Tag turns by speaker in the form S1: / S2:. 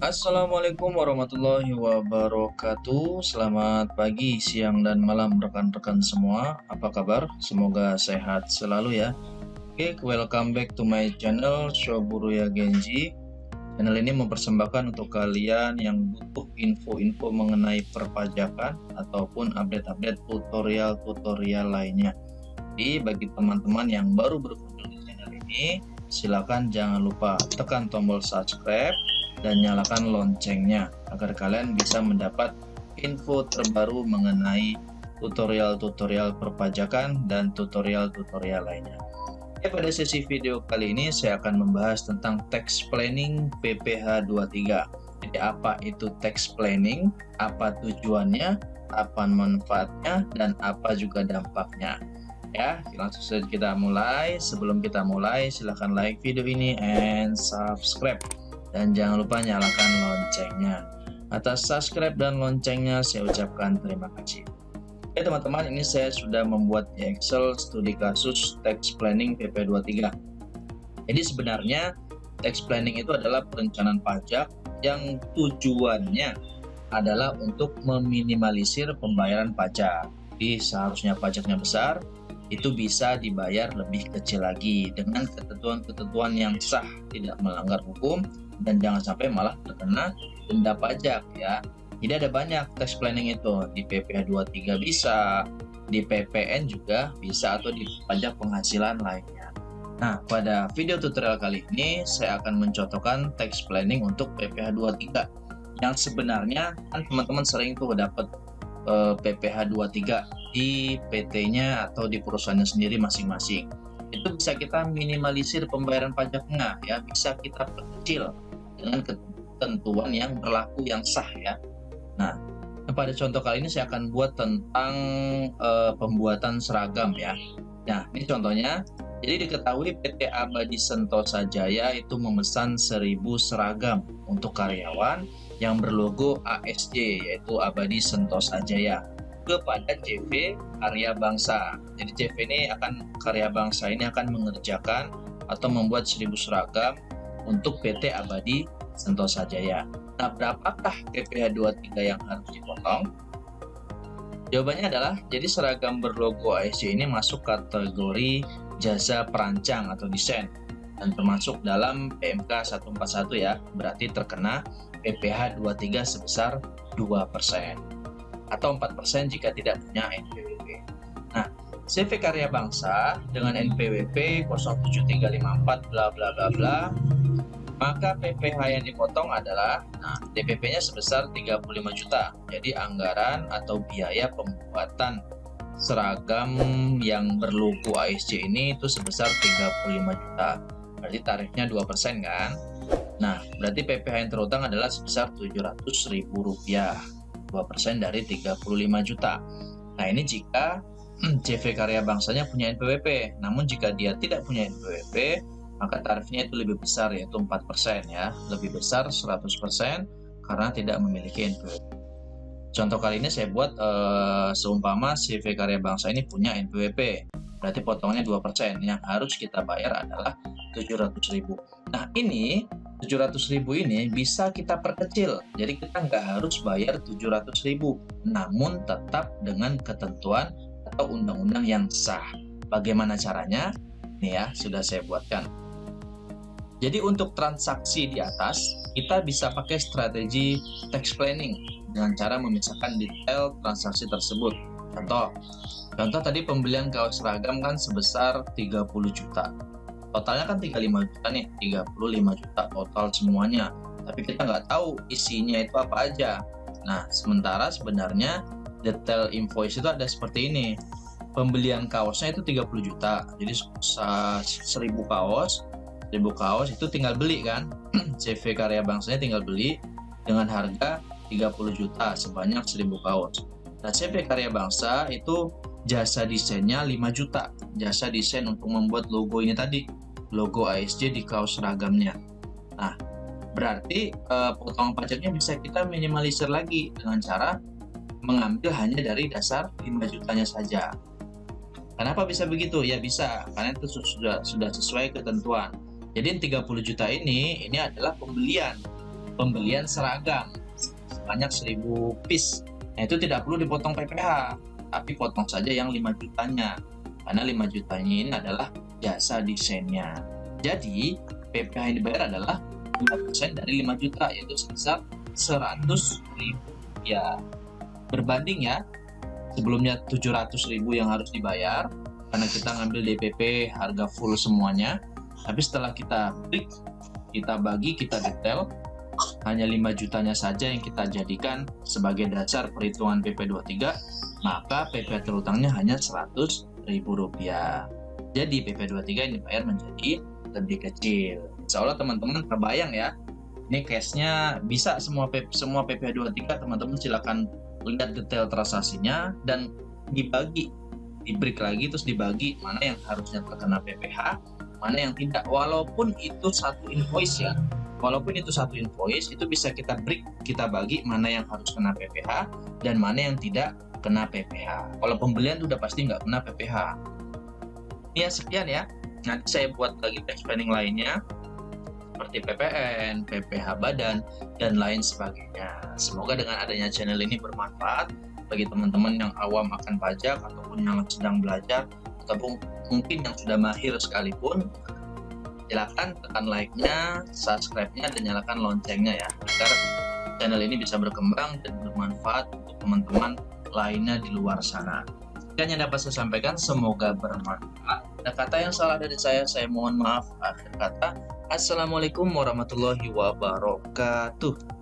S1: Assalamualaikum warahmatullahi wabarakatuh. Selamat pagi, siang, dan malam rekan-rekan semua. Apa kabar? Semoga sehat selalu ya. Oke, welcome back to my channel Shoburuya Genji. Channel ini mempersembahkan untuk kalian yang butuh info-info mengenai perpajakan ataupun update-update tutorial-tutorial lainnya. Jadi bagi teman-teman yang baru berkunjung di channel ini, silakan jangan lupa tekan tombol subscribe dan nyalakan loncengnya agar kalian bisa mendapat info terbaru mengenai tutorial-tutorial perpajakan dan tutorial-tutorial lainnya. Pada sesi video kali ini saya akan membahas tentang tax planning PPh 23. Jadi apa itu tax planning, apa tujuannya, apa manfaatnya, dan apa juga dampaknya. Ya, langsung saja kita mulai. Sebelum kita mulai, silahkan like video ini and subscribe. Dan jangan lupa nyalakan loncengnya. Atas subscribe dan loncengnya saya ucapkan terima kasih. Oke teman-teman, ini saya sudah membuat di Excel studi kasus tax planning PP23. Jadi sebenarnya tax planning itu adalah perencanaan pajak yang tujuannya adalah untuk meminimalisir pembayaran pajak. Jadi seharusnya pajaknya besar, itu bisa dibayar lebih kecil lagi dengan ketentuan-ketentuan yang sah, tidak melanggar hukum, dan jangan sampai malah terkena denda pajak ya. Jadi ada banyak tax planning itu, di PPh 23 bisa, di PPN juga bisa, atau di pajak penghasilan lainnya. Nah, pada video tutorial kali ini saya akan mencontohkan tax planning untuk PPh 23 yang sebenarnya kan teman-teman sering tuh dapat PPh 23 di PT-nya atau di perusahaannya sendiri masing-masing. Itu bisa kita minimalisir pembayaran pajaknya ya, bisa kita perkecil dengan ketentuan yang berlaku yang sah ya. Nah, pada contoh kali ini saya akan buat tentang pembuatan seragam ya. Nah, ini contohnya. Jadi diketahui PT Abadi Sentosa Jaya itu memesan 1000 seragam untuk karyawan yang berlogo ASJ, yaitu Abadi Sentosa Jaya, kepada CV Karya Bangsa. Jadi CV ini Karya Bangsa ini akan mengerjakan atau membuat 1000 seragam untuk PT Abadi Sentosa Jaya. Nah, berapakah PPh 23 yang harus dipotong? Jawabannya adalah, jadi seragam berlogo ASJ ini masuk kategori jasa perancang atau desain dan termasuk dalam PMK 141 ya, berarti terkena PPh 23 sebesar 2% atau 4% jika tidak punya NPWP. Nah, CV Karya Bangsa dengan NPWP 07354 bla bla bla bla, maka PPh yang dipotong adalah, DPP-nya sebesar 35 juta. Jadi anggaran atau biaya pembuatan seragam yang berlogo ASJ ini itu sebesar 35 juta. Berarti tarifnya 2% kan? Nah, berarti PPh yang terutang adalah sebesar Rp700.000. 2% dari 35 juta. Nah, ini jika CV Karya Bangsanya punya NPWP. Namun jika dia tidak punya NPWP, maka tarifnya itu lebih besar, yaitu 4% ya. Lebih besar 100% karena tidak memiliki NPWP. Contoh kali ini saya buat seumpama CV Karya Bangsa ini punya NPWP. Berarti potongannya 2%. Yang harus kita bayar adalah 700.000. Nah, ini 700.000 ini bisa kita perkecil. Jadi kita nggak harus bayar 700.000, namun tetap dengan ketentuan atau undang-undang yang sah. Bagaimana caranya? Ini ya, sudah saya buatkan. Jadi untuk transaksi di atas, kita bisa pakai strategi tax planning dengan cara memisahkan detail transaksi tersebut. Contoh tadi pembelian kaos seragam kan sebesar 30 juta. Totalnya kan 35 juta nih, 35 juta total semuanya. Tapi kita nggak tahu isinya itu apa aja. Nah, sementara sebenarnya detail invoice itu ada seperti ini. Pembelian kaosnya itu 30 juta. Jadi 1000 kaos. 1000 kaos itu tinggal beli kan. CV Karya Bangsanya tinggal beli dengan harga 30 juta sebanyak 1000 kaos. Nah, CV Karya Bangsa itu jasa desainnya 5 juta. Jasa desain untuk membuat logo ini tadi, logo ASJ di kaos seragamnya. Nah, berarti potongan pajaknya bisa kita minimalisir lagi dengan cara mengambil hanya dari dasar 5 jutanya saja. Kenapa bisa begitu? Ya bisa, karena itu sudah sesuai ketentuan. Jadi 30 juta ini adalah pembelian. pembelian seragam sebanyak 1000 piece. Nah, itu tidak perlu dipotong PPh, tapi potong saja yang 5 jutanya. Karena 5 jutanya ini adalah jasa desainnya. Jadi, PPh yang dibayar adalah 5% dari 5 juta, yaitu sebesar 100.000 ya. Berbanding ya, sebelumnya 700.000 yang harus dibayar, karena kita ngambil DPP harga full semuanya. Tapi setelah kita break, kita bagi, kita detail, hanya 5 jutanya saja yang kita jadikan sebagai dasar perhitungan PP 23, maka PP terutangnya hanya Rp100.000. Jadi PP 23 yang dibayar menjadi lebih kecil. Insya Allah teman-teman terbayang ya. Ini case-nya bisa semua PP 23, teman-teman silakan lihat detail transaksinya dan dibagi, di break lagi terus dibagi mana yang harusnya terkena PPh, mana yang tidak. Walaupun itu satu invoice ya. Walaupun itu satu invoice, itu bisa kita break, kita bagi mana yang harus kena PPh dan mana yang tidak kena PPh. Kalau pembelian itu udah pasti nggak kena PPh. Ya sekian ya. Nanti saya buat lagi tax planning lainnya seperti PPN, PPh badan, dan lain sebagainya. Semoga dengan adanya channel ini bermanfaat bagi teman-teman yang awam akan pajak ataupun yang sedang belajar ataupun mungkin yang sudah mahir sekalipun. Silakan tekan like-nya, subscribe-nya, dan nyalakan loncengnya ya, agar channel ini bisa berkembang dan bermanfaat untuk teman-teman lainnya di luar sana. Sekian yang dapat saya sampaikan, semoga bermanfaat. Ada kata yang salah dari saya mohon maaf. Akhir kata, Assalamualaikum warahmatullahi wabarakatuh.